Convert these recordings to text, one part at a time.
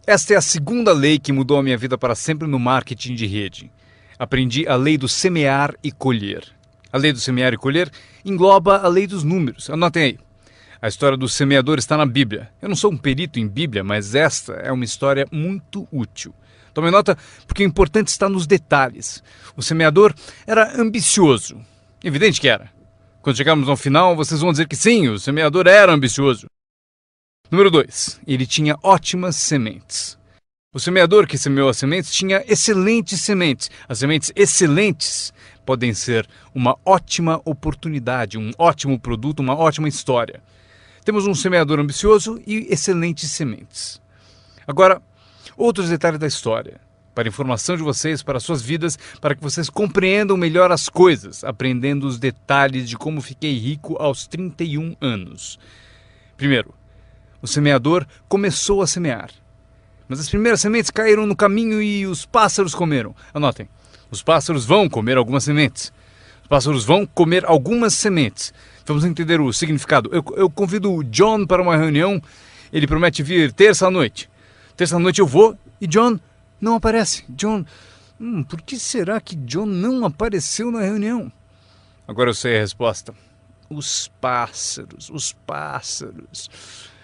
Esta é a segunda lei que mudou a minha vida para sempre no marketing de rede. Aprendi a lei do semear e colher. A lei do semear e colher engloba a lei dos números. Anotem aí. A história do semeador está na Bíblia. Eu não sou um perito em Bíblia, mas esta é uma história muito útil. Tome nota, porque o importante está nos detalhes. O semeador era ambicioso. Evidente que era. Quando chegarmos ao final, vocês vão dizer que sim, o semeador era ambicioso. Número 2. Ele tinha ótimas sementes. O semeador que semeou as sementes tinha excelentes sementes. As sementes excelentes podem ser uma ótima oportunidade, um ótimo produto, uma ótima história. Temos um semeador ambicioso e excelentes sementes. Agora, outros detalhes da história. Para a informação de vocês, para suas vidas, para que vocês compreendam melhor as coisas, aprendendo os detalhes de como fiquei rico aos 31 anos. Primeiro, o semeador começou a semear. Mas as primeiras sementes caíram no caminho e os pássaros comeram. Anotem, os pássaros vão comer algumas sementes. Os pássaros vão comer algumas sementes. Vamos entender o significado. Eu convido o John para uma reunião. Ele promete vir terça-noite. Terça-noite eu vou e John não aparece. John, por que será que John não apareceu na reunião? Agora eu sei a resposta. Os pássaros, os pássaros.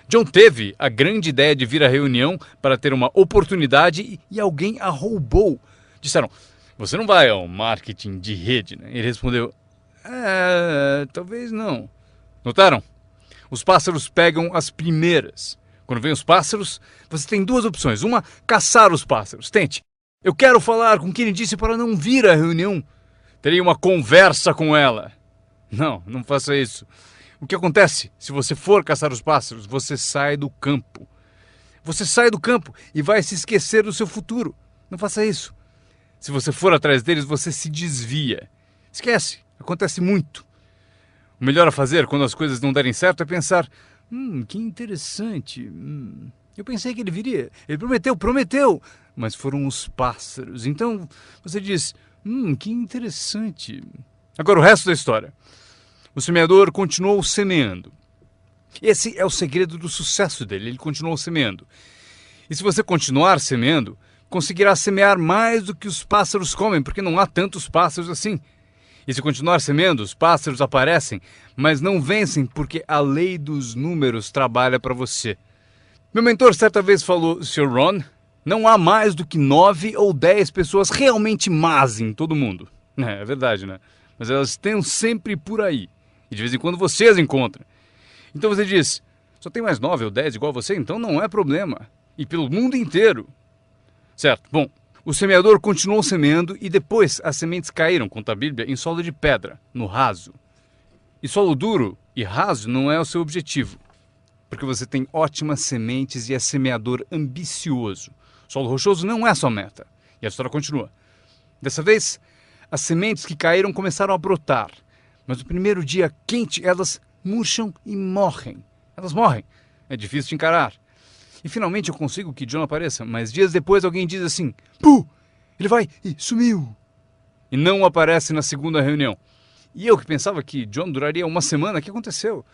John teve a grande ideia de vir à reunião para ter uma oportunidade e alguém a roubou. Disseram, você não vai ao marketing de rede, né? Ele respondeu, talvez não. Notaram? Os pássaros pegam as primeiras. Quando vem os pássaros, você tem duas opções. Uma, caçar os pássaros. Tente. Eu quero falar com quem disse para não vir à reunião. Terei uma conversa com ela. Não faça isso. O que acontece? Se você for caçar os pássaros, você sai do campo. Você sai do campo e vai se esquecer do seu futuro. Não faça isso. Se você for atrás deles, você se desvia. Esquece. Acontece muito. O melhor a fazer quando as coisas não derem certo é pensar, que interessante. Eu pensei que ele viria. Ele prometeu. Mas foram os pássaros. Então você diz, que interessante. Agora o resto da história. O semeador continuou semeando. Esse é o segredo do sucesso dele, ele continuou semeando. E se você continuar semeando, conseguirá semear mais do que os pássaros comem, porque não há tantos pássaros assim. E se continuar semeando, os pássaros aparecem, mas não vencem porque a lei dos números trabalha para você. Meu mentor certa vez falou, Sr. Ron, não há mais do que 9 ou 10 pessoas realmente más em todo mundo. É verdade, né? Mas elas estão sempre por aí. E de vez em quando você as encontra. Então você diz, só tem mais 9 ou 10 igual a você, então não é problema. E pelo mundo inteiro. Certo, bom, o semeador continuou semeando e depois as sementes caíram, conta a Bíblia, em solo de pedra, no raso. E solo duro e raso não é o seu objetivo. Porque você tem ótimas sementes e é semeador ambicioso. Solo rochoso não é a sua meta. E a história continua. Dessa vez, as sementes que caíram começaram a brotar. Mas no primeiro dia quente, elas murcham e morrem. Elas morrem. É difícil de encarar. E finalmente eu consigo que John apareça, mas dias depois alguém diz assim, Puh! Ele vai e sumiu. E não aparece na segunda reunião. E eu que pensava que John duraria uma semana, o que aconteceu?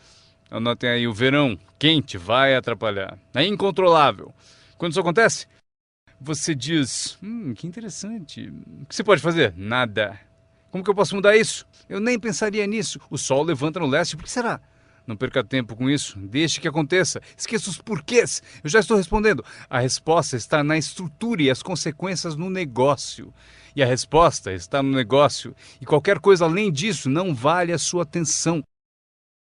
Anotem aí, o verão quente vai atrapalhar. É incontrolável. Quando isso acontece, você diz, que interessante. O que você pode fazer? Nada. Como que eu posso mudar isso? Eu nem pensaria nisso. O sol levanta no leste, por que será? Não perca tempo com isso, deixe que aconteça. Esqueça os porquês. Eu já estou respondendo. A resposta está na estrutura e as consequências no negócio. E a resposta está no negócio. E qualquer coisa além disso não vale a sua atenção.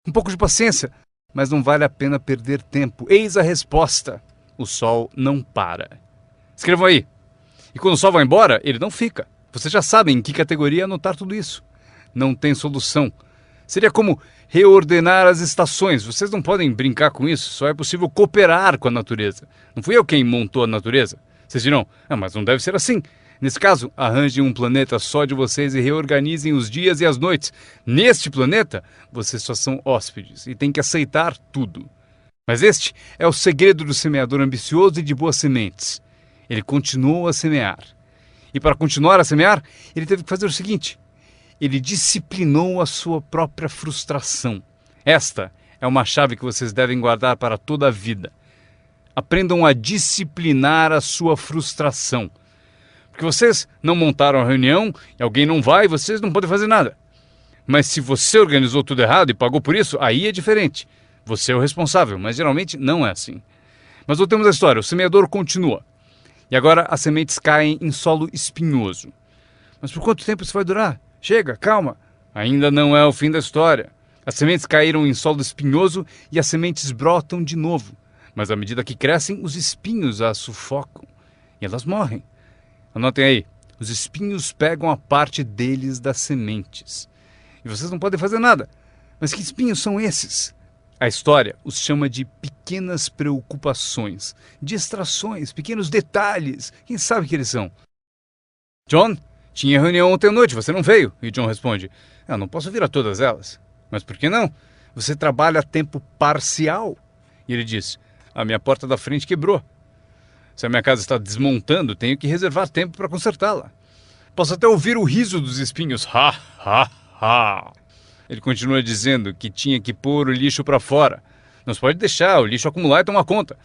Um pouco de paciência, mas não vale a pena perder tempo. Eis a resposta. O sol não para. Escrevam aí. E quando o sol vai embora, ele não fica. Vocês já sabem em que categoria anotar tudo isso. Não tem solução. Seria como reordenar as estações. Vocês não podem brincar com isso. Só é possível cooperar com a natureza. Não fui eu quem montou a natureza. Vocês dirão, mas não deve ser assim. Nesse caso, arranjem um planeta só de vocês e reorganizem os dias e as noites. Neste planeta, vocês só são hóspedes e têm que aceitar tudo. Mas este é o segredo do semeador ambicioso e de boas sementes. Ele continuou a semear. E para continuar a semear, ele teve que fazer o seguinte. Ele disciplinou a sua própria frustração. Esta é uma chave que vocês devem guardar para toda a vida. Aprendam a disciplinar a sua frustração. Porque vocês não montaram a reunião e alguém não vai, vocês não podem fazer nada. Mas se você organizou tudo errado e pagou por isso, aí é diferente. Você é o responsável, mas geralmente não é assim. Mas voltemos à história. O semeador continua. E agora as sementes caem em solo espinhoso. Mas por quanto tempo isso vai durar? Chega, calma. Ainda não é o fim da história. As sementes caíram em solo espinhoso e as sementes brotam de novo. Mas à medida que crescem, os espinhos as sufocam. E elas morrem. Anotem aí. Os espinhos pegam a parte deles das sementes. E vocês não podem fazer nada. Mas que espinhos são esses? A história os chama de pequenas preocupações, distrações, pequenos detalhes. Quem sabe que eles são? John, tinha reunião ontem à noite, você não veio? E John responde, eu não posso vir a todas elas. Mas por que não? Você trabalha a tempo parcial. E ele diz, a minha porta da frente quebrou. Se a minha casa está desmontando, tenho que reservar tempo para consertá-la. Posso até ouvir o riso dos espinhos. Ha, ha, ha. Ele continua dizendo que tinha que pôr o lixo para fora. Não se pode deixar o lixo acumular e tomar conta.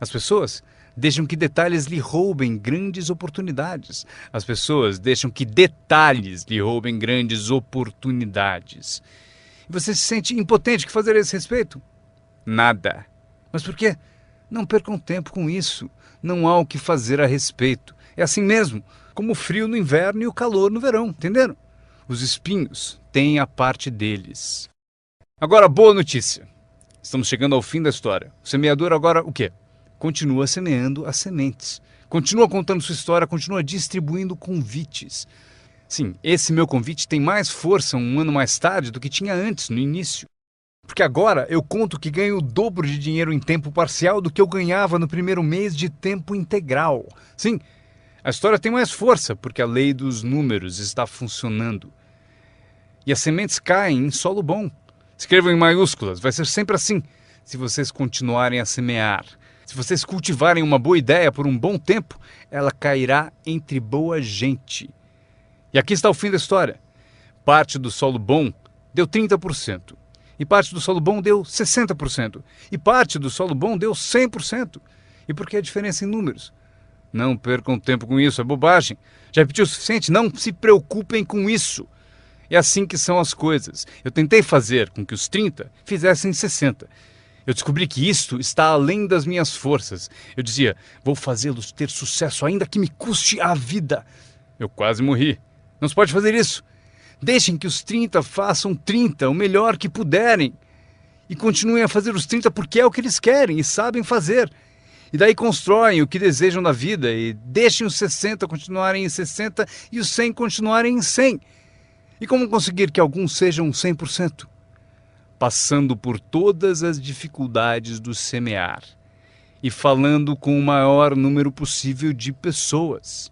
As pessoas deixam que detalhes lhe roubem grandes oportunidades. As pessoas deixam que detalhes lhe roubem grandes oportunidades. E você se sente impotente. O que fazer a esse respeito? Nada. Mas por quê? Não percam tempo com isso. Não há o que fazer a respeito. É assim mesmo, como o frio no inverno e o calor no verão, entenderam? Os espinhos têm a parte deles. Agora, boa notícia. Estamos chegando ao fim da história. O semeador agora o quê? Continua semeando as sementes. Continua contando sua história, continua distribuindo convites. Sim, esse meu convite tem mais força um ano mais tarde do que tinha antes, no início. Porque agora eu conto que ganho o dobro de dinheiro em tempo parcial do que eu ganhava no primeiro mês de tempo integral. Sim, a história tem mais força porque a lei dos números está funcionando. E as sementes caem em solo bom. Escrevam em maiúsculas, vai ser sempre assim. Se vocês continuarem a semear, se vocês cultivarem uma boa ideia por um bom tempo, ela cairá entre boa gente. E aqui está o fim da história. Parte do solo bom deu 30%. E parte do solo bom deu 60%. E parte do solo bom deu 100%. E por que a diferença em números? Não percam tempo com isso, é bobagem. Já repetiu o suficiente? Não se preocupem com isso. É assim que são as coisas. Eu tentei fazer com que os 30 fizessem 60. Eu descobri que isto está além das minhas forças. Eu dizia, vou fazê-los ter sucesso ainda que me custe a vida. Eu quase morri. Não se pode fazer isso. Deixem que os 30 façam 30, o melhor que puderem. E continuem a fazer os 30 porque é o que eles querem e sabem fazer. E daí constroem o que desejam na vida e deixem os 60 continuarem em 60 e os 100 continuarem em 100. E como conseguir que alguns sejam 100%? Passando por todas as dificuldades do semear e falando com o maior número possível de pessoas.